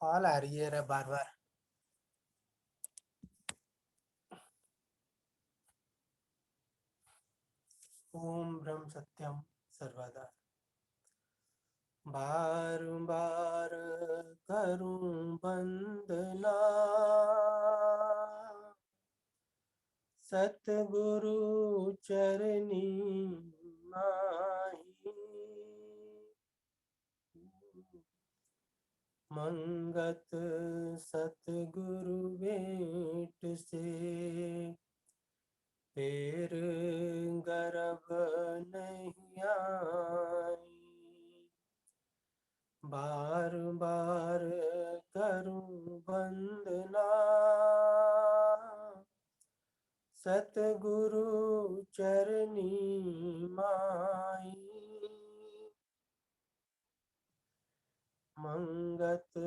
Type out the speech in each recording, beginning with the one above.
Call आ रही है रे बार बार। ओम ब्रह्म सत्यम सर्वदा। बार बार करूं वंदना सतगुरु चरनी माही। मंगत सतगुरु भेंट से फिर गर्भ नहीं आई। बार बार करूं वंदना सतगुरु चरनी माई। मंगत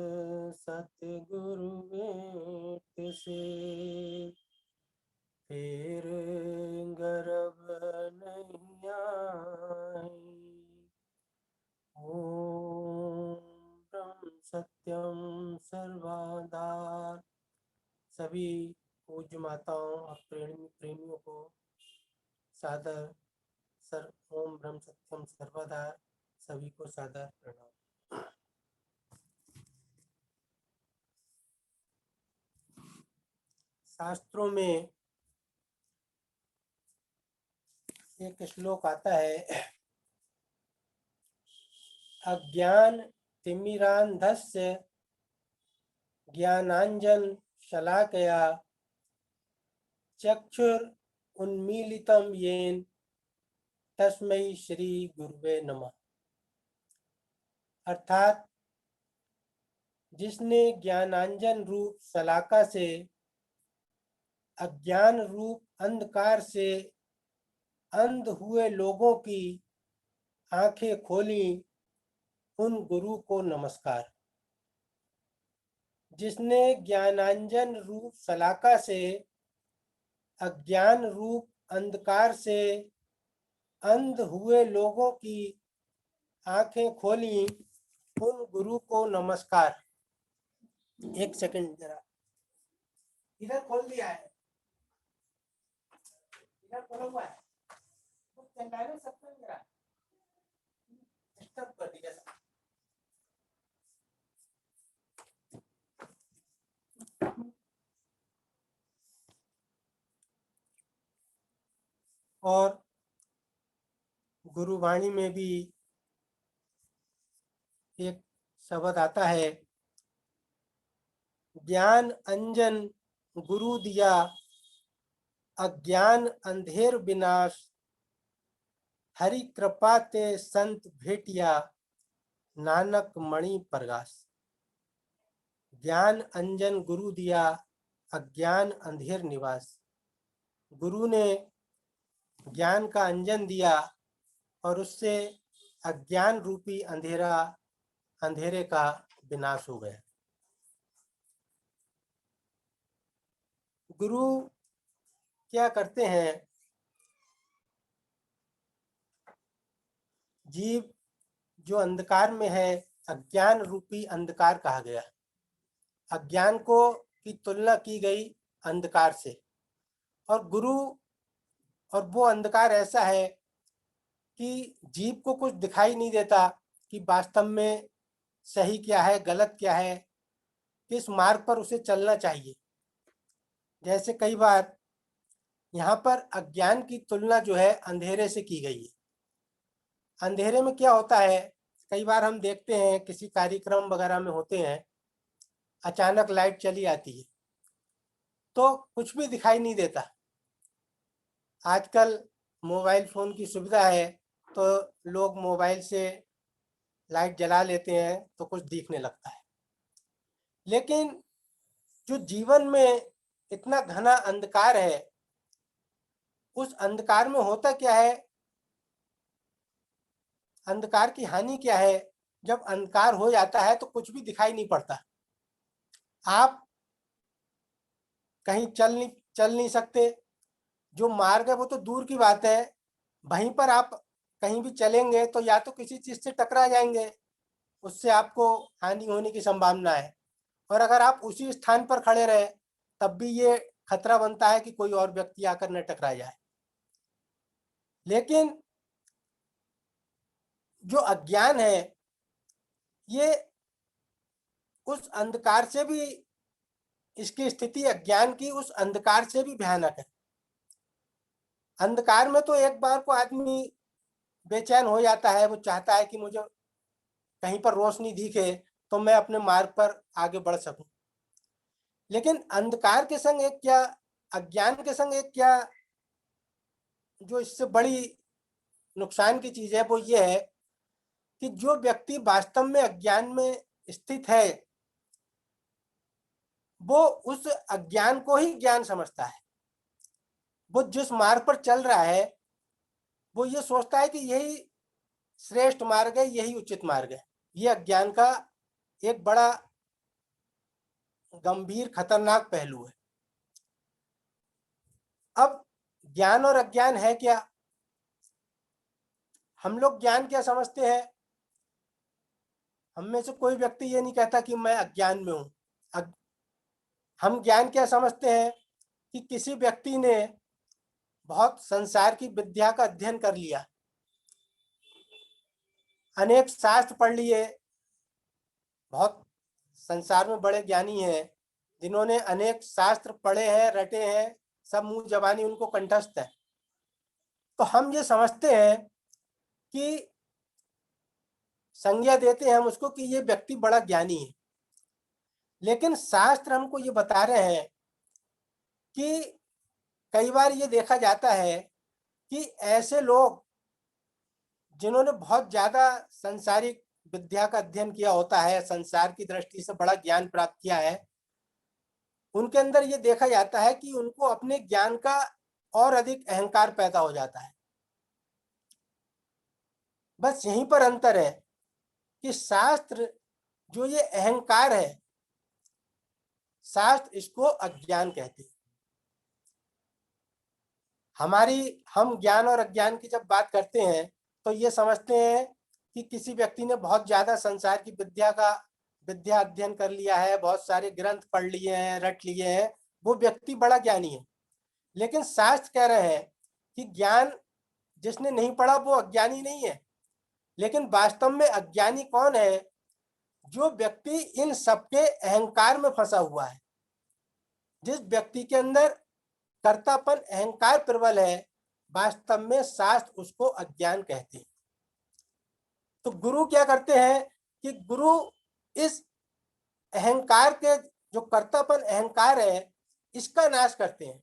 सतगुरु भेंट से फिर गर्भ नहीं आई। ओम ब्रह्म सत्यम सर्वदा। सभी पूज्य माताओं और प्रेमियों को सादर सर ओम ब्रह्म सत्यम सर्वदा सभी को सादर प्रणाम। शास्त्रों में एक श्लोक आता है, अज्ञान तिमिरांधस्य ज्ञानांजन शलाकया चक्षुर उन्मीलितम येन तस्मै श्री गुरुवे नमः। अर्थात जिसने ज्ञानांजन रूप शलाका से अज्ञान रूप अंधकार से अंध हुए लोगों की आंखें खोली, उन गुरु को नमस्कार। जिसने ज्ञानांजन रूप शलाका से अज्ञान रूप अंधकार से अंध हुए लोगों की आंखें खोली, उन गुरु को नमस्कार। एक सेकंड जरा, इधर खोल दिया है, इधर खोला हुआ है, सबको जरा डिस्टर्ब कर दिया। और गुरुवाणी में भी एक शब्द आता है, ज्ञान अंजन गुरु दिया अज्ञान अंधेर विनाश हरि कृपा ते संत भेटिया नानक मणि प्रकाश। ज्ञान अंजन गुरु दिया अज्ञान अंधेर निवास। गुरु ने ज्ञान का अंजन दिया और उससे अज्ञान रूपी अंधेरे का विनाश हो गया। गुरु क्या करते हैं, जीव जो अंधकार में है, अज्ञान रूपी अंधकार कहा गया। अज्ञान को की तुलना की गई अंधकार से, और गुरु और वो अंधकार ऐसा है कि जीव को कुछ दिखाई नहीं देता कि वास्तव में सही क्या है, गलत क्या है, किस मार्ग पर उसे चलना चाहिए। जैसे कई बार यहाँ पर अज्ञान की तुलना जो है अंधेरे से की गई है। अंधेरे में क्या होता है, कई बार हम देखते हैं किसी कार्यक्रम वगैरह में होते हैं, अचानक लाइट चली आती है तो कुछ भी दिखाई नहीं देता। आजकल मोबाइल फ़ोन की सुविधा है तो लोग मोबाइल से लाइट जला लेते हैं तो कुछ दिखने लगता है। लेकिन जो जीवन में इतना घना अंधकार है, उस अंधकार में होता क्या है, अंधकार की हानि क्या है। जब अंधकार हो जाता है तो कुछ भी दिखाई नहीं पड़ता। आप कहीं चल नहीं सकते, जो मार्ग है वो तो दूर की बात है, वहीं पर आप कहीं भी चलेंगे तो या तो किसी चीज़ से टकरा जाएंगे, उससे आपको हानि होने की संभावना है। और अगर आप उसी स्थान पर खड़े रहे तब भी ये खतरा बनता है कि कोई और व्यक्ति आकर न टकरा जाए। लेकिन जो अज्ञान है ये उस अंधकार से भी, इसकी स्थिति अज्ञान की उस अंधकार से भी भयानक है। अंधकार में तो एक बार को आदमी बेचैन हो जाता है, वो चाहता है कि मुझे कहीं पर रोशनी दिखे तो मैं अपने मार्ग पर आगे बढ़ सकूं। लेकिन अंधकार के संग एक क्या, अज्ञान के संग एक क्या जो इससे बड़ी नुकसान की चीज है वो ये है कि जो व्यक्ति वास्तव में अज्ञान में स्थित है वो उस अज्ञान को ही ज्ञान समझता है। वो जिस मार्ग पर चल रहा है वो ये सोचता है कि यही श्रेष्ठ मार्ग है, यही उचित मार्ग है। ये अज्ञान का एक बड़ा गंभीर खतरनाक पहलू है। अब ज्ञान और अज्ञान है क्या? हम लोग ज्ञान क्या समझते हैं? हम में से कोई व्यक्ति ये नहीं कहता कि मैं अज्ञान में हूं। हम ज्ञान क्या समझते हैं कि किसी व्यक्ति ने बहुत संसार की विद्या का अध्ययन कर लिया, अनेक शास्त्र पढ़ लिए, बहुत संसार में बड़े ज्ञानी हैं जिन्होंने अनेक शास्त्र पढ़े हैं, रटे हैं, सब मुंह जबानी उनको कंठस्थ है। तो हम ये समझते हैं कि संज्ञा देते हैं हम उसको कि ये व्यक्ति बड़ा ज्ञानी है। लेकिन शास्त्र हमको ये बता रहे हैं कि कई बार ये देखा जाता है कि ऐसे लोग जिन्होंने बहुत ज्यादा संसारिक विद्या का अध्ययन किया होता है, संसार की दृष्टि से बड़ा ज्ञान प्राप्त किया है, उनके अंदर ये देखा जाता है कि उनको अपने ज्ञान का और अधिक अहंकार पैदा हो जाता है। बस यहीं पर अंतर है कि शास्त्र जो ये अहंकार है, शास्त्र इसको अज्ञान कहते हैं। हम ज्ञान और अज्ञान की जब बात करते हैं तो ये समझते हैं कि किसी व्यक्ति ने बहुत ज्यादा संसार की विद्या अध्ययन कर लिया है, बहुत सारे ग्रंथ पढ़ लिए हैं, रट लिए हैं, वो व्यक्ति बड़ा ज्ञानी है। लेकिन शास्त्र कह रहे हैं कि ज्ञान जिसने नहीं पढ़ा वो अज्ञानी नहीं है। लेकिन वास्तव में अज्ञानी कौन है? जो व्यक्ति इन सबके अहंकार में फंसा हुआ है। जिस व्यक्ति के अंदर कर्तापन अहंकार प्रबल है, वास्तव में शास्त्र उसको अज्ञान कहते हैं। तो गुरु क्या करते हैं कि गुरु इस अहंकार के, जो कर्तापन अहंकार है, इसका नाश करते हैं।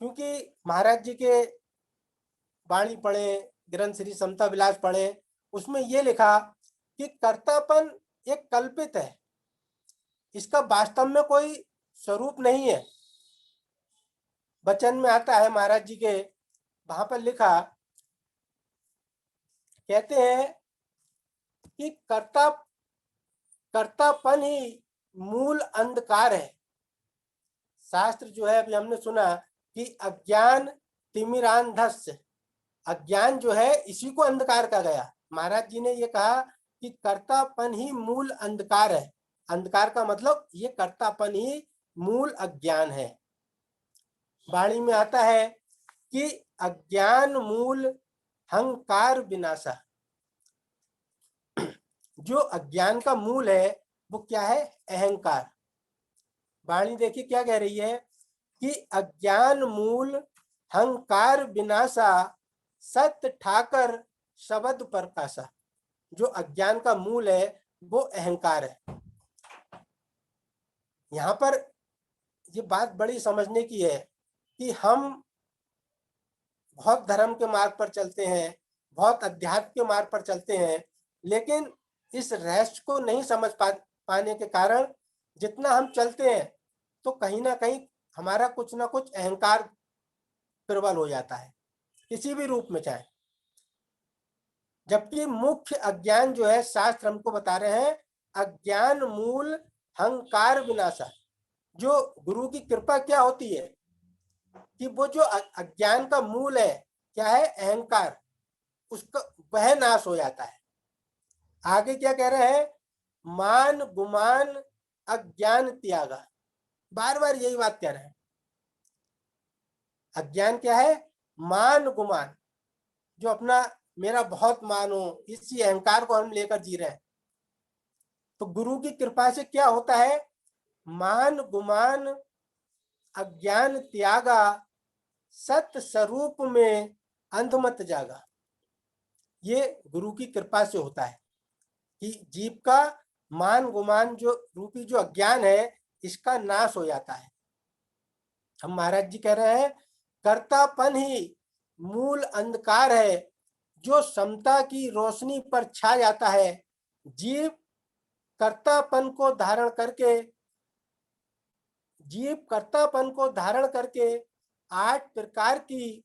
क्योंकि महाराज जी के वाणी पढ़े, ग्रंथ श्री समता विलास पढ़े, उसमें यह लिखा कि कर्तापन एक कल्पित है, इसका वास्तव में कोई स्वरूप नहीं है। वचन में आता है महाराज जी के, वहां पर लिखा, कहते हैं कि कर्तापन ही मूल अंधकार है। शास्त्र जो है अभी हमने सुना कि अज्ञान तिमिरांधस्य, अज्ञान जो है इसी को अंधकार कहा गया। महाराज जी ने ये कहा कि कर्तापन ही मूल अंधकार है। अंधकार का मतलब ये कर्तापन ही मूल अज्ञान है। वाणी में आता है कि अज्ञान मूल हंकार विनाशा। जो अज्ञान का मूल है वो क्या है? अहंकार। वाणी देखिए क्या कह रही है कि अज्ञान मूल हंकार विनाशा सत्य ठाकर शब्द प्रकाशा। जो अज्ञान का मूल है वो अहंकार है। यहाँ पर ये बात बड़ी समझने की है कि हम बहुत धर्म के मार्ग पर चलते हैं, बहुत अध्यात्म के मार्ग पर चलते हैं, लेकिन इस रहस्य को नहीं समझ पाने के कारण जितना हम चलते हैं तो कहीं ना कहीं हमारा कुछ ना कुछ अहंकार प्रबल हो जाता है, किसी भी रूप में चाहे। जबकि मुख्य अज्ञान जो है, शास्त्र हमको बता रहे हैं, अज्ञान मूल हंकार विनाशा। जो गुरु की कृपा क्या होती है कि वो जो अज्ञान का मूल है, क्या है? अहंकार, उसका वह नाश हो जाता है। आगे क्या कह रहे हैं मान गुमान अज्ञान त्यागा। बार बार यही बात कह रहे हैं। अज्ञान क्या है? मान गुमान, जो अपना मेरा बहुत मान हो, इसी अहंकार को हम लेकर जी रहे हैं। तो गुरु की कृपा से क्या होता है? मान गुमान अज्ञान त्यागा, सत्य स्वरूप में अंधमत जागा। ये गुरु की कृपा से होता है कि जीव का मान गुमान जो रूपी जो अज्ञान है, इसका नाश हो जाता है। हम महाराज जी कह रहे हैं, कर्तापन ही मूल अंधकार है, जो समता की रोशनी पर छा जाता है। जीव कर्तापन को धारण करके आठ प्रकार की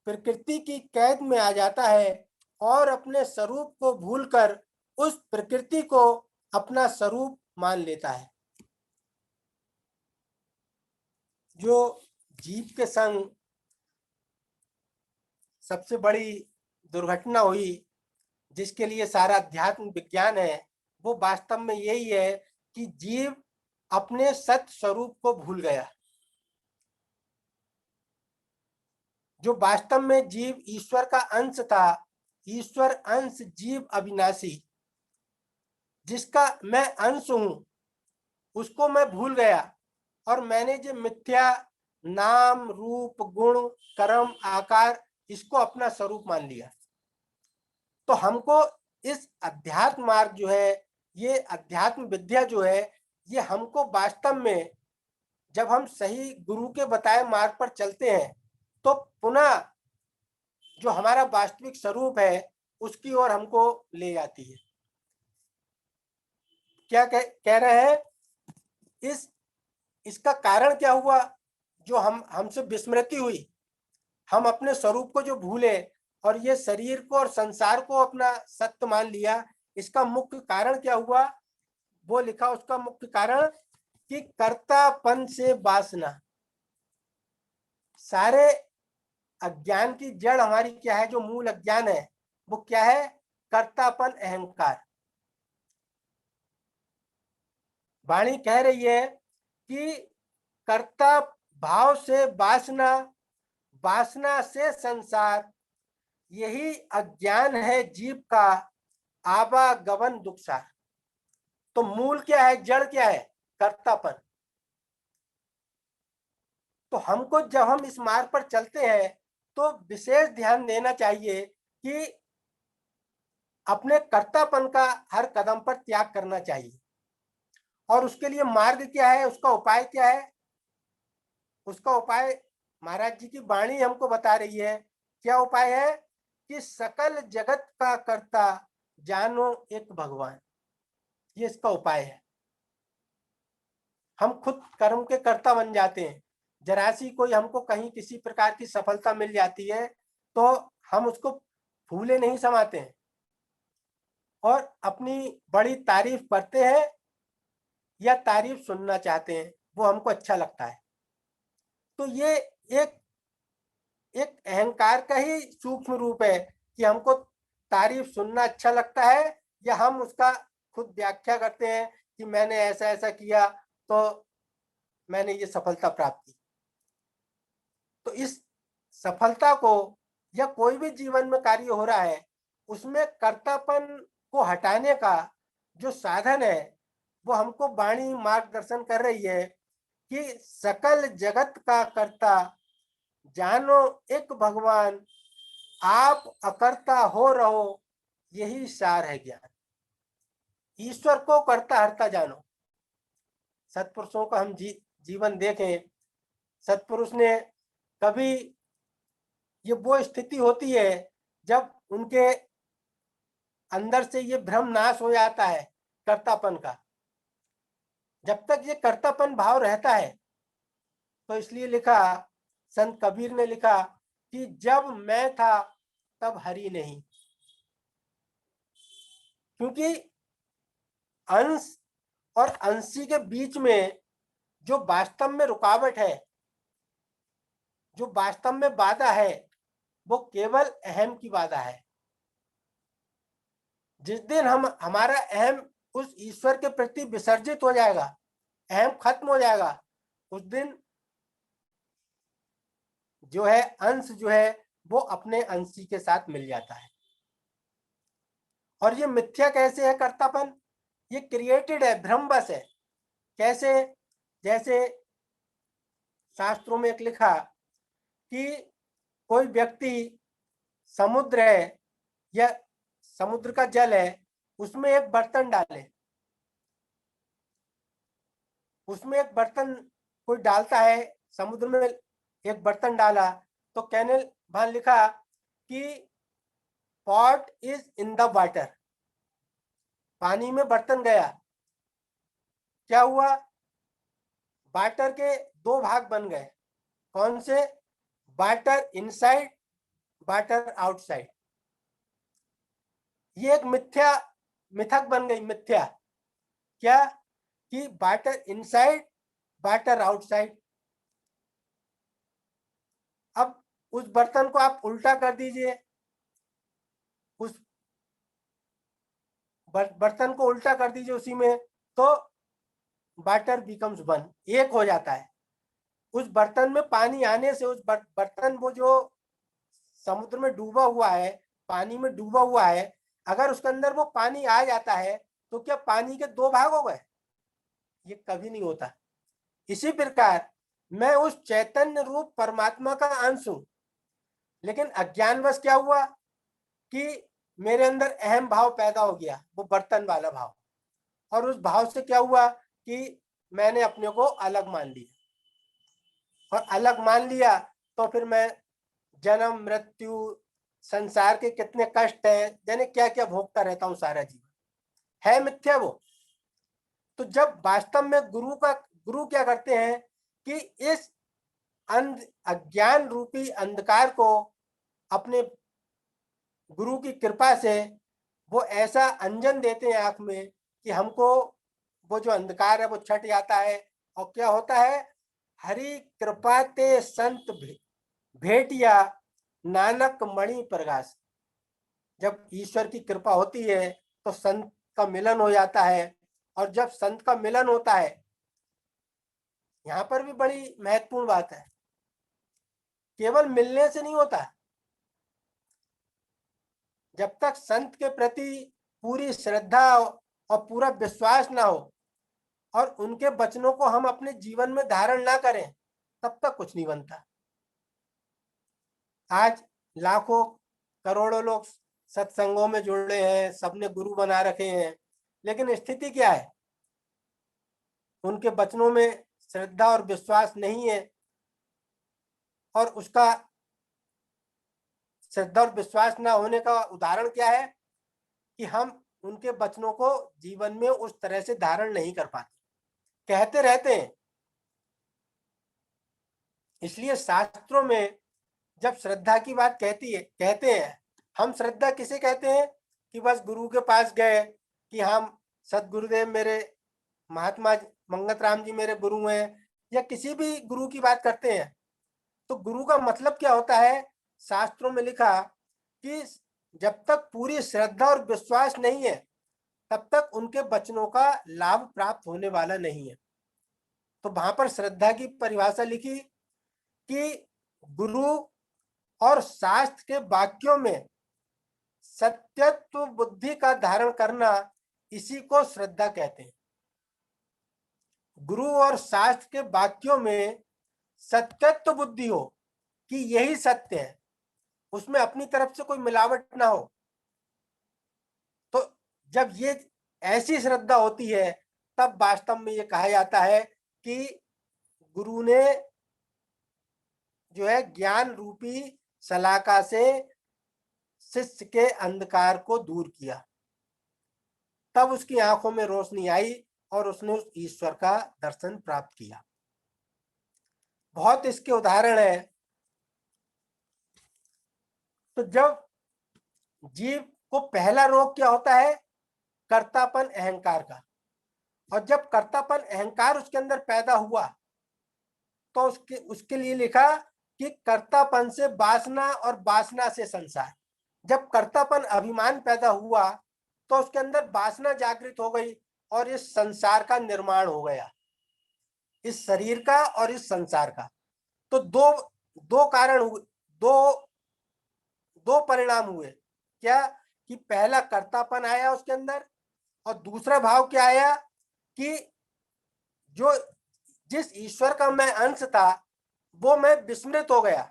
प्रकृति की कैद में आ जाता है और अपने स्वरूप को भूलकर उस प्रकृति को अपना स्वरूप मान लेता है। जो जीव के संग सबसे बड़ी दुर्घटना हुई, जिसके लिए सारा अध्यात्म विज्ञान है, वो वास्तव में यही है कि जीव अपने सत्य स्वरूप को भूल गया। जो वास्तव में जीव ईश्वर का अंश था, ईश्वर अंश जीव अविनाशी, जिसका मैं अंश हूं, उसको मैं भूल गया और मैंने जो मिथ्या नाम रूप गुण कर्म आकार, इसको अपना स्वरूप मान लिया। तो हमको इस अध्यात्म मार्ग जो है, ये अध्यात्म विद्या जो है, ये हमको वास्तव में जब हम सही गुरु के बताए मार्ग पर चलते हैं, तो पुनः जो हमारा वास्तविक स्वरूप है, उसकी ओर हमको ले जाती है। क्या कह रहे हैं? इसका कारण क्या हुआ? जो हमसे विस्मृति हुई, हम अपने स्वरूप को जो भूले और ये शरीर को और संसार को अपना सत्य मान लिया, इसका मुख्य कारण क्या हुआ? वो लिखा उसका मुख्य कारण कि कर्तापन से वासना। सारे अज्ञान की जड़ हमारी क्या है? जो मूल अज्ञान है वो क्या है? कर्तापन, अहंकार। वाणी कह रही है कि कर्ता भाव से वासना, वासना से संसार, यही अज्ञान है जीव का आवागमन दुखसार। तो मूल क्या है? जड़ क्या है? कर्तापन। तो हमको जब हम इस मार्ग पर चलते हैं, तो विशेष ध्यान देना चाहिए कि अपने कर्तापन का हर कदम पर त्याग करना चाहिए। और उसके लिए मार्ग क्या है? उसका उपाय क्या है? उसका उपाय महाराज जी की वाणी हमको बता रही है। क्या उपाय है? कि सकल जगत का कर्ता जानो एक भगवान। ये इसका उपाय है। हम खुद कर्म के कर्ता बन जाते हैं। जरा सी कोई हमको कहीं किसी प्रकार की सफलता मिल जाती है, तो हम उसको फूले नहीं समाते हैं और अपनी बड़ी तारीफ करते हैं या तारीफ सुनना चाहते हैं, वो हमको अच्छा लगता है। तो ये एक एक अहंकार का ही सूक्ष्म रूप है कि हमको तारीफ सुनना अच्छा लगता है, या हम उसका खुद व्याख्या करते हैं कि मैंने ऐसा ऐसा किया तो मैंने ये सफलता प्राप्त की। तो इस सफलता को, या कोई भी जीवन में कार्य हो रहा है, उसमें कर्तापन को हटाने का जो साधन है, वो हमको वाणी मार्गदर्शन कर रही है कि सकल जगत का कर्ता जानो एक भगवान, आप अकर्ता हो रहो, यही सार है ज्ञान। ईश्वर को कर्ता हरता जानो। सत्पुरुषों का हम जीवन देखें, सत्पुरुष ने कभी, ये वो स्थिति होती है जब उनके अंदर से ये भ्रम नाश हो जाता है कर्तापन का। जब तक ये कर्तापन भाव रहता है, तो इसलिए लिखा, संत कबीर ने लिखा कि जब मैं था तब हरि नहीं। क्योंकि अंश और अंशी के बीच में जो वास्तव में रुकावट है, जो वास्तव में बाधा है, वो केवल अहम की बाधा है। जिस दिन हम हमारा अहम उस ईश्वर के प्रति विसर्जित हो जाएगा, अहम खत्म हो जाएगा, उस दिन जो है अंश जो है वो अपने अंशी के साथ मिल जाता है। और ये मिथ्या कैसे है कर्तापन? ये क्रिएटेड है, भ्रमवश है। कैसे? जैसे शास्त्रों में एक लिखा कि कोई व्यक्ति समुद्र है या समुद्र का जल है, उसमें एक बर्तन डाले, उसमें एक बर्तन कोई डालता है, समुद्र में एक बर्तन डाला, तो कहने वहां लिखा कि pot is in the water, पानी में बर्तन गया, क्या हुआ? वाटर के दो भाग बन गए। कौन से? Water inside, water outside. ये एक मिथ्या मिथक बन गई, मिथ्या। क्या? कि वाटर इनसाइड, वाटर आउटसाइड। अब उस बर्तन को आप उल्टा कर दीजिए, उस बर्तन को उल्टा कर दीजिए उसी में, तो वाटर बिकम्स वन, एक हो जाता है। उस बर्तन में पानी आने से उस बर्तन वो जो समुद्र में डूबा हुआ है, पानी में डूबा हुआ है, अगर उसके अंदर वो पानी आ जाता है तो क्या पानी के दो भाग हो गए? ये कभी नहीं होता। इसी प्रकार मैं उस चैतन्य रूप परमात्मा का अंश हूं, लेकिन अज्ञानवश क्या हुआ कि मेरे अंदर अहम भाव पैदा हो गया, वो बर्तन वाला भाव, और उस भाव से क्या हुआ कि मैंने अपने को अलग मान लिया, और अलग मान लिया तो फिर मैं जन्म मृत्यु संसार के कितने कष्ट है, यानी क्या क्या भोगता रहता हूँ सारा जीवन। है मिथ्या वो। तो जब वास्तव में गुरु क्या करते हैं कि इस अज्ञान रूपी अंधकार को अपने गुरु की कृपा से वो ऐसा अंजन देते हैं आंख में कि हमको वो जो अंधकार है वो छट जाता है। और क्या होता है? हरि कृपा ते संत भेटिया नानक मणि प्रकाश। जब ईश्वर की कृपा होती है तो संत का मिलन हो जाता है, और जब संत का मिलन होता है, यहाँ पर भी बड़ी महत्वपूर्ण बात है, केवल मिलने से नहीं होता। जब तक संत के प्रति पूरी श्रद्धा और पूरा विश्वास ना हो और उनके वचनों को हम अपने जीवन में धारण ना करें, तब तक कुछ नहीं बनता। आज लाखों करोड़ों लोग सत्संगों में जुड़े हैं, सबने गुरु बना रखे हैं, लेकिन स्थिति क्या है? उनके वचनों में श्रद्धा और विश्वास नहीं है। और उसका श्रद्धा और विश्वास ना होने का उदाहरण क्या है कि हम उनके वचनों को जीवन में उस तरह से धारण नहीं कर पाते, कहते रहते हैं। इसलिए शास्त्रों में जब श्रद्धा की बात कहते हैं, हम श्रद्धा किसे कहते हैं? कि बस गुरु के पास गए कि हम सदगुरुदेव मेरे महात्मा मंगत राम जी मेरे गुरु हैं, या किसी भी गुरु की बात करते हैं, तो गुरु का मतलब क्या होता है? शास्त्रों में लिखा कि जब तक पूरी श्रद्धा और विश्वास नहीं है, तब तक उनके वचनों का लाभ प्राप्त होने वाला नहीं है। तो वहां पर श्रद्धा की परिभाषा लिखी कि गुरु और शास्त्र के वाक्यों में सत्यत्व बुद्धि का धारण करना, इसी को श्रद्धा कहते हैं। गुरु और शास्त्र के वाक्यों में सत्यत्व बुद्धि हो कि यही सत्य है, उसमें अपनी तरफ से कोई मिलावट ना हो। तो जब ये ऐसी श्रद्धा होती है, तब वास्तव में ये कहा जाता है कि गुरु ने जो है ज्ञान रूपी सलाका से शिष्य के अंधकार को दूर किया, तब उसकी आंखों में रोशनी आई और उसने उस ईश्वर का दर्शन प्राप्त किया। बहुत इसके उदाहरण है। तो जब जीव को पहला रोग क्या होता है? कर्तापन अहंकार का। और जब कर्तापन अहंकार उसके अंदर पैदा हुआ, तो उसके लिए लिखा कि कर्तापन से वासना और वासना से संसार। जब कर्तापन अभिमान पैदा हुआ, तो उसके अंदर वासना जागृत हो गई और इस संसार का निर्माण हो गया, इस शरीर का और इस संसार का। तो दो दो कारण हुए, दो परिणाम हुए। क्या? कि पहला कर्तापन आया उसके अंदर, और दूसरा भाव क्या आया कि जो जिस ईश्वर का मैं अंश था वो मैं विस्मृत हो गया।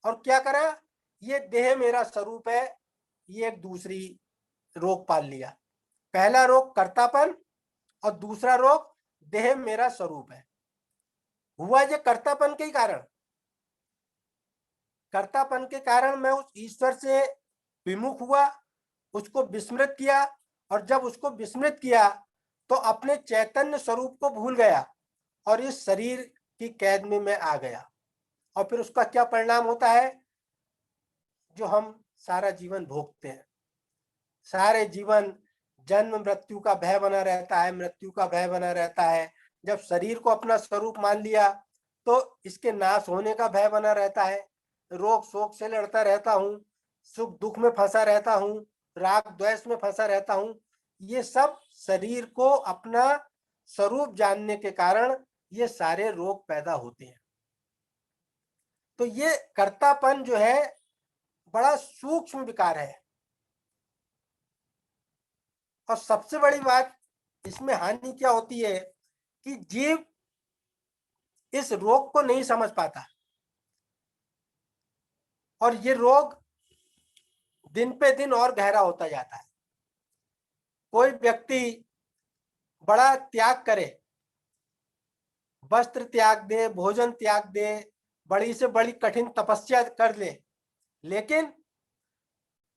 और क्या करा? ये देह मेरा स्वरूप है, ये एक दूसरी रोग पाल लिया। पहला रोग कर्तापन और दूसरा रोग देह मेरा स्वरूप है। हुआ ये कर्तापन के कारण। कर्तापन के कारण मैं उस ईश्वर से विमुख हुआ, उसको विस्मृत किया, और जब उसको विस्मृत किया तो अपने चैतन्य स्वरूप को भूल गया और इस शरीर की कैद में मैं आ गया। और फिर उसका क्या परिणाम होता है? जो हम सारा जीवन भोगते हैं। सारे जीवन जन्म मृत्यु का भय बना रहता है, मृत्यु का भय बना रहता है। जब शरीर को अपना स्वरूप मान लिया तो इसके नाश होने का भय बना रहता है। रोग शोक से लड़ता रहता हूँ, सुख दुख में फंसा रहता हूँ, राग द्वेष में फंसा रहता हूँ। ये सब शरीर को अपना स्वरूप जानने के कारण ये सारे रोग पैदा होते हैं। तो ये कर्तापन जो है बड़ा सूक्ष्म विकार है। और सबसे बड़ी बात इसमें हानि क्या होती है कि जीव इस रोग को नहीं समझ पाता, और ये रोग दिन पे दिन और गहरा होता जाता है। कोई व्यक्ति बड़ा त्याग करे, वस्त्र त्याग दे, भोजन त्याग दे, बड़ी से बड़ी कठिन तपस्या कर ले, लेकिन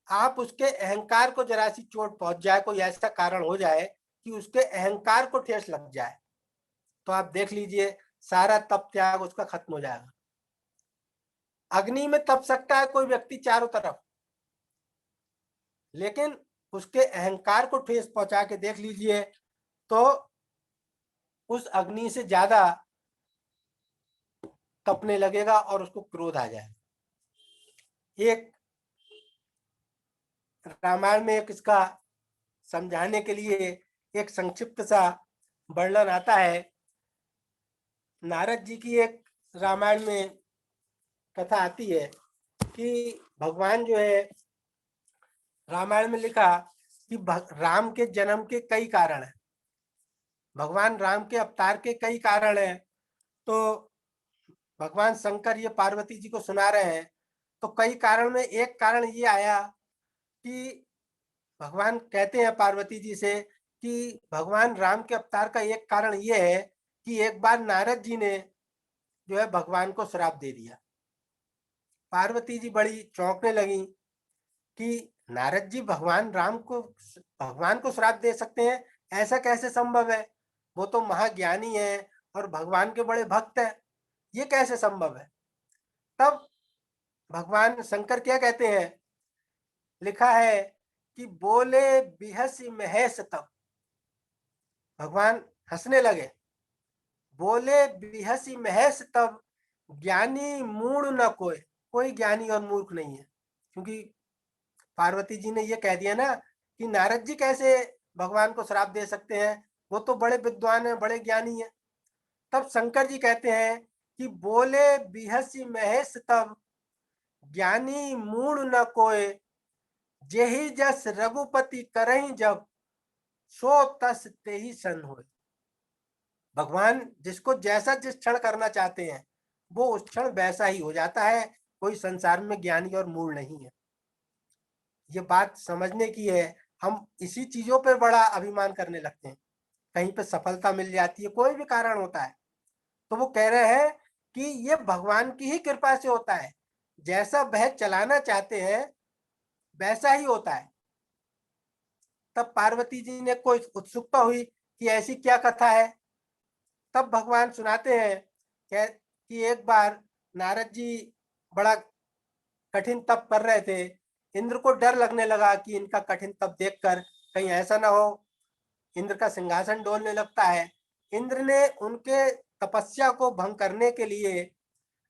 आप उसके अहंकार को जरा सी चोट पहुंच जाए, कोई ऐसा कारण हो जाए कि उसके अहंकार को ठेस लग जाए, तो आप देख लीजिए सारा तप त्याग उसका खत्म हो जाएगा। अग्नि में तप सकता है कोई व्यक्ति चारों तरफ, लेकिन उसके अहंकार को ठेस पहुंचा के देख लीजिए तो उस अग्नि से ज्यादा तपने लगेगा और उसको क्रोध आ जाएगा। एक रामायण में एक इसका समझाने के लिए एक संक्षिप्त सा वर्णन आता है। नारद जी की एक रामायण में कथा आती है कि भगवान जो है, रामायण में लिखा कि राम के जन्म के कई कारण हैं, भगवान राम के अवतार के कई कारण हैं। तो भगवान शंकर ये पार्वती जी को सुना रहे हैं, तो कई कारण में एक कारण ये आया कि भगवान कहते हैं पार्वती जी से कि भगवान राम के अवतार का एक कारण ये है कि एक बार नारद जी ने जो है भगवान को श्राप दे दिया। पार्वती जी बड़ी चौंकने लगी कि नारद जी भगवान को श्राप दे सकते हैं, ऐसा कैसे संभव है? वो तो महाज्ञानी है और भगवान के बड़े भक्त हैं, ये कैसे संभव है? तब भगवान शंकर क्या कहते हैं? लिखा है कि बोले बिहसी महेश तब, भगवान हंसने लगे, बोले बिहसी महेश तब, ज्ञानी मूढ़ न कोई, कोई ज्ञानी और मूर्ख नहीं है। क्योंकि पार्वती जी ने ये कह दिया ना कि नारद जी कैसे भगवान को श्राप दे सकते हैं, वो तो बड़े विद्वान हैं, बड़े ज्ञानी हैं। तब शंकर जी कहते हैं कि बोले बिहसी महेश तब, ज्ञानी मूढ़ न कोय, जेहि जस रघुपति करही जब, सो तस तेहि सन होय। भगवान जिसको जैसा जिस क्षण करना चाहते हैं वो उस क्षण वैसा ही हो जाता है। कोई संसार में ज्ञानी और मूढ़ नहीं है। ये बात समझने की है। हम इसी चीजों पर बड़ा अभिमान करने लगते हैं, कहीं पे सफलता मिल जाती है, कोई भी कारण होता है तो वो कह रहे हैं कि ये भगवान की ही कृपा से होता है, जैसा वह चलाना चाहते हैं वैसा ही होता है। तब पार्वती जी ने कोई उत्सुकता हुई कि ऐसी क्या कथा है। तब भगवान सुनाते हैं कि एक बार नारद जी बड़ा कठिन तप कर रहे थे। इंद्र को डर लगने लगा कि इनका कठिन तप देखकर कहीं ऐसा ना हो इंद्र का सिंहासन डोलने लगता है। इंद्र ने उनके तपस्या को भंग करने के लिए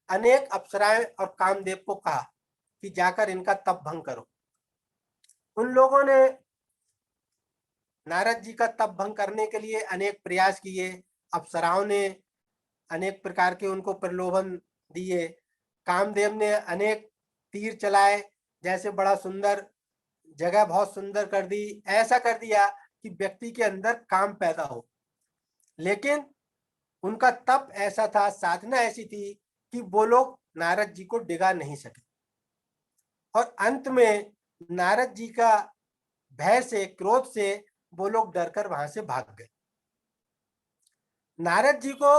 अनेक अप्सराएं और कामदेव को कहा कि जाकर इनका तप भंग करो। उन लोगों ने नारद जी का तप भंग करने के लिए अनेक प्रयास किए, अप्सराओं ने अनेक प्रकार के उनको प्रलोभन दिए, कामदेव ने अनेक तीर चलाए, जैसे बड़ा सुंदर जगह बहुत सुंदर कर दी, ऐसा कर दिया कि व्यक्ति के अंदर काम पैदा हो। लेकिन उनका तप ऐसा था, साधना ऐसी थी कि वो लोग नारद जी को डिगा नहीं सके। और अंत में नारद जी का भय से, क्रोध से वो लोग डरकर वहां से भाग गए। नारद जी को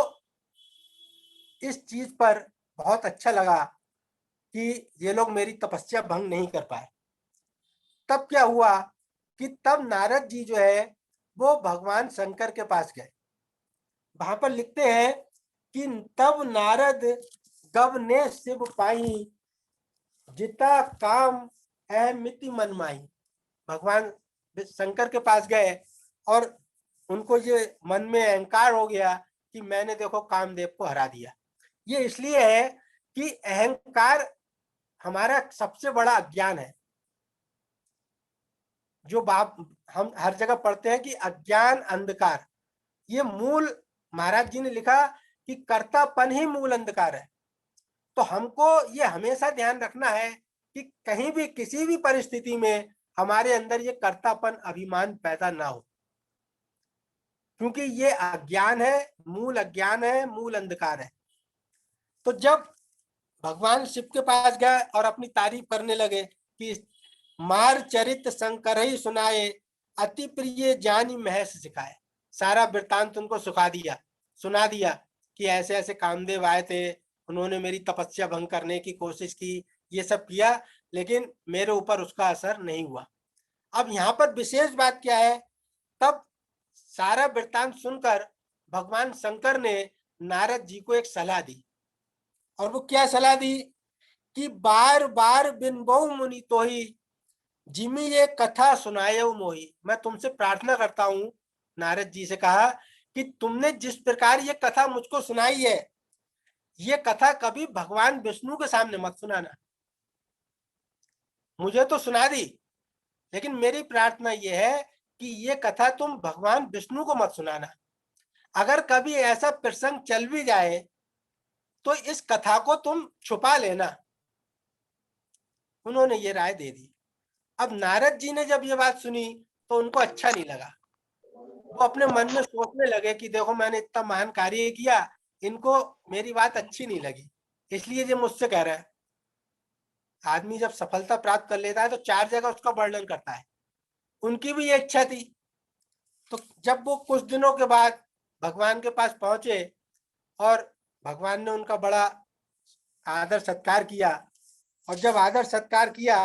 इस चीज पर बहुत अच्छा लगा कि ये लोग मेरी तपस्या भंग नहीं कर पाए। तब क्या हुआ कि तब नारद जी जो है वो भगवान शंकर के पास गए। वहां पर लिखते हैं कि तब नारद गब ने शिव पाई, जिता काम है मिति मन माही। भगवान शंकर के पास गए और उनको ये मन में अहंकार हो गया कि मैंने देखो कामदेव को हरा दिया। ये इसलिए है कि अहंकार हमारा सबसे बड़ा अज्ञान है। जो बाप हम हर जगह पढ़ते हैं कि अज्ञान अंधकार, ये मूल महाराज जी ने लिखा कि कर्तापन ही मूल अंधकार है। तो हमको ये हमेशा ध्यान रखना है कि कहीं भी किसी भी परिस्थिति में हमारे अंदर ये कर्तापन अभिमान पैदा ना हो, क्योंकि ये अज्ञान है, मूल अज्ञान है, मूल अंधकार है। तो जब भगवान शिव के पास गए और अपनी तारीफ करने लगे कि मार चरित शंकर ही सुनाए, अति प्रिय जानी महेश सिखाए। सारा वृत्तांत उनको सुना दिया कि ऐसे ऐसे कामदेव आए थे, उन्होंने मेरी तपस्या भंग करने की कोशिश की, ये सब किया, लेकिन मेरे ऊपर उसका असर नहीं हुआ। अब यहाँ पर विशेष बात क्या है, तब सारा वृत्तांत सुनकर भगवान शंकर ने नारद जी को एक सलाह दी। और वो क्या सलाह दी कि बार बार बिन बहु मुनि तो ही जिमी ये कथा सुनाए मोही। मैं तुमसे प्रार्थना करता हूँ, नारद जी से कहा कि तुमने जिस प्रकार ये कथा मुझको सुनाई है, ये कथा कभी भगवान विष्णु के सामने मत सुनाना। मुझे तो सुना दी, लेकिन मेरी प्रार्थना ये है कि ये कथा तुम भगवान विष्णु को मत सुनाना। अगर कभी ऐसा प्रसंग चल भी जाए तो इस कथा को तुम छुपा लेना। उन्होंने ये राय दे दी। अब नारद जी ने जब ये बात सुनी तो उनको अच्छा नहीं लगा। वो अपने मन में सोचने लगे कि देखो मैंने इतना महान कार्य किया, इनको मेरी बात अच्छी नहीं लगी, इसलिए ये मुझसे कह रहा है। आदमी जब सफलता प्राप्त कर लेता है तो 4 जगह उसका वर्णन करता है। उनकी भी ये इच्छा थी। तो जब वो कुछ दिनों के बाद भगवान के पास पहुंचे और भगवान ने उनका बड़ा आदर सत्कार किया, और जब आदर सत्कार किया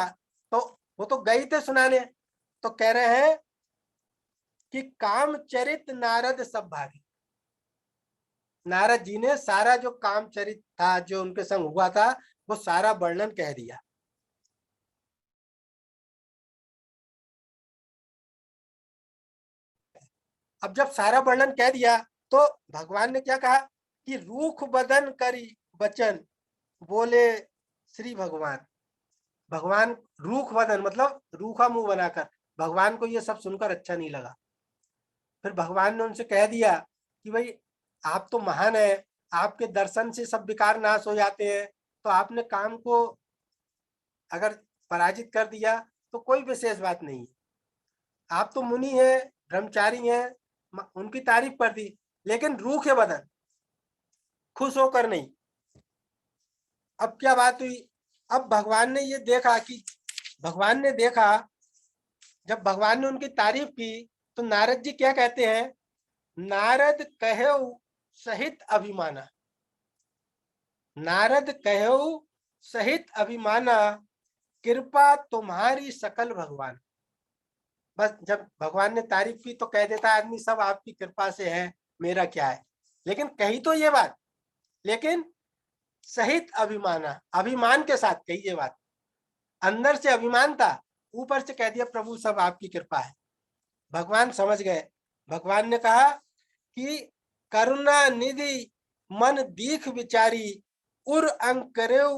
तो वो तो गए थे सुनाने, तो कह रहे हैं कि कामचरित नारद सब भागी। नारद जी ने सारा जो कामचरित था, जो उनके संग हुआ था, वो सारा वर्णन कह दिया। अब जब सारा वर्णन कह दिया तो भगवान ने क्या कहा कि रूख बदन करी बचन बोले श्री भगवान। भगवान रूख बदन मतलब रूखा मुंह बनाकर, भगवान को ये सब सुनकर अच्छा नहीं लगा। फिर भगवान ने उनसे कह दिया कि भाई आप तो महान है, आपके दर्शन से सब विकार नाश हो जाते हैं, तो आपने काम को अगर पराजित कर दिया तो कोई विशेष बात नहीं। आप तो मुनि हैं, ब्रह्मचारी हैं, उनकी तारीफ कर दी, लेकिन रूखे बदन, खुश होकर नहीं। अब क्या बात हुई, अब भगवान ने ये देखा कि भगवान ने देखा, जब भगवान ने उनकी तारीफ की तो नारद जी क्या कहते हैं, नारद कहो सहित अभिमाना। नारद कहो सहित अभिमाना, कृपा तुम्हारी सकल भगवान। बस जब भगवान ने तारीफ की तो कह देता आदमी सब आपकी कृपा से है, मेरा क्या है। लेकिन कही तो ये बात, लेकिन सहित अभिमाना, अभिमान के साथ कही ये बात। अंदर से अभिमान था, ऊपर से कह दिया प्रभु सब आपकी कृपा है। भगवान समझ गए। भगवान ने कहा कि करुणा निधि मन दीख विचारी, उर अंकरेव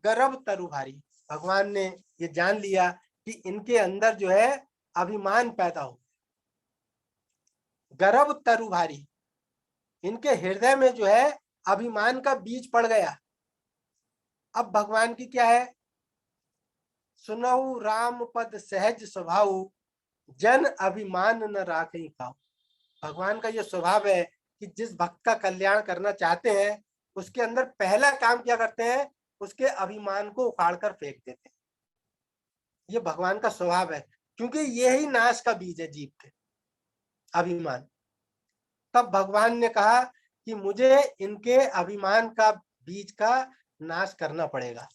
गर्भ तरु भारी। भगवान ने ये जान लिया कि इनके अंदर जो है अभिमान पैदा हो, गर्भ तरु भारी, इनके हृदय में जो है अभिमान का बीज पड़ गया। अब भगवान की क्या है, सुनहु राम पद सहज स्वभाव, जन अभिमान न राखई खाओ। भगवान का ये स्वभाव है कि जिस भक्त का कल्याण करना चाहते हैं उसके अंदर पहला काम क्या करते हैं, उसके अभिमान को उखाड़ कर फेंक देते हैं। ये भगवान का स्वभाव है, क्योंकि यही नाश का बीज है जीव के, अभिमान। तब भगवान ने कहा कि मुझे इनके अभिमान का बीज का नाश करना पड़ेगा।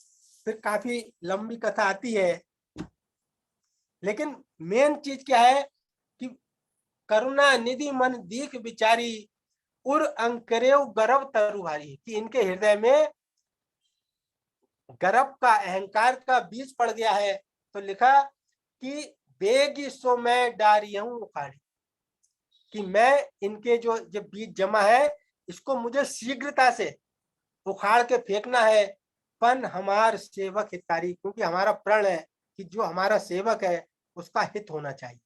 फिर काफी लंबी कथा आती है, लेकिन मेन चीज क्या है कि करुणा निधि मन दीख बिचारी, उर अंकरेव गर्व तरु भारी, कि इनके हृदय में गर्व का, अहंकार का बीज पड़ गया है। तो लिखा कि बेगी सो मैं डारियहूं उखाड़ी, कि मैं इनके जो बीज जमा है इसको मुझे शीघ्रता से उखाड़ के फेंकना है। पन हमार सेवक हितकारी, क्योंकि हमारा प्रण है कि जो हमारा सेवक है उसका हित होना चाहिए।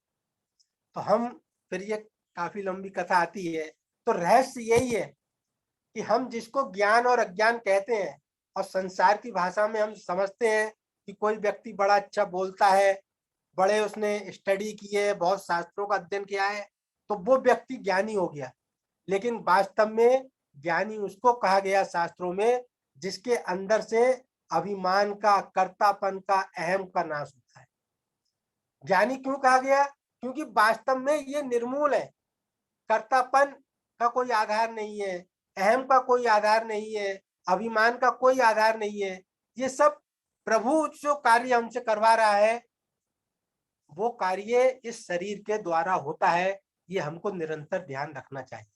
तो हम, फिर ये काफी लंबी कथा आती है, तो रहस्य यही है कि हम जिसको ज्ञान और अज्ञान कहते हैं, और संसार की भाषा में हम समझते हैं कि कोई व्यक्ति बड़ा अच्छा बोलता है, बड़े उसने स्टडी की है, बहुत शास्त्रों का अध्ययन किया है, तो वो व्यक्ति ज्ञानी हो गया। लेकिन वास्तव में ज्ञानी उसको कहा गया शास्त्रों में जिसके अंदर से अभिमान का, कर्तापन का, अहम का नाश होता है। ज्ञानी क्यों कहा गया, क्योंकि वास्तव में ये निर्मूल है। कर्तापन का कोई आधार नहीं है, अहम का कोई आधार नहीं है, अभिमान का कोई आधार नहीं है। ये सब प्रभु जो कार्य हमसे करवा रहा है वो कार्य इस शरीर के द्वारा होता है, ये हमको निरंतर ध्यान रखना चाहिए।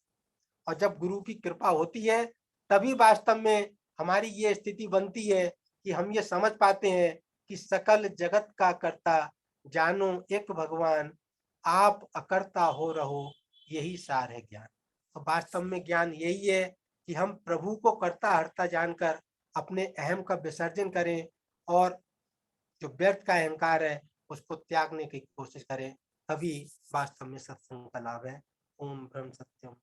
और जब गुरु की कृपा होती है तभी वास्तव में हमारी ये स्थिति बनती है कि हम ये समझ पाते हैं कि सकल जगत का कर्ता जानो एक भगवान, आप अकर्ता हो रहो, यही सार है ज्ञान। तो वास्तव में ज्ञान यही है कि हम प्रभु को कर्ता हर्ता जानकर अपने अहम का विसर्जन करें और जो व्यर्थ का अहंकार है उसको त्यागने की कोशिश करें, तभी वास्तव में सत्संग का लाभ है। ओम ब्रह्म सत्यम।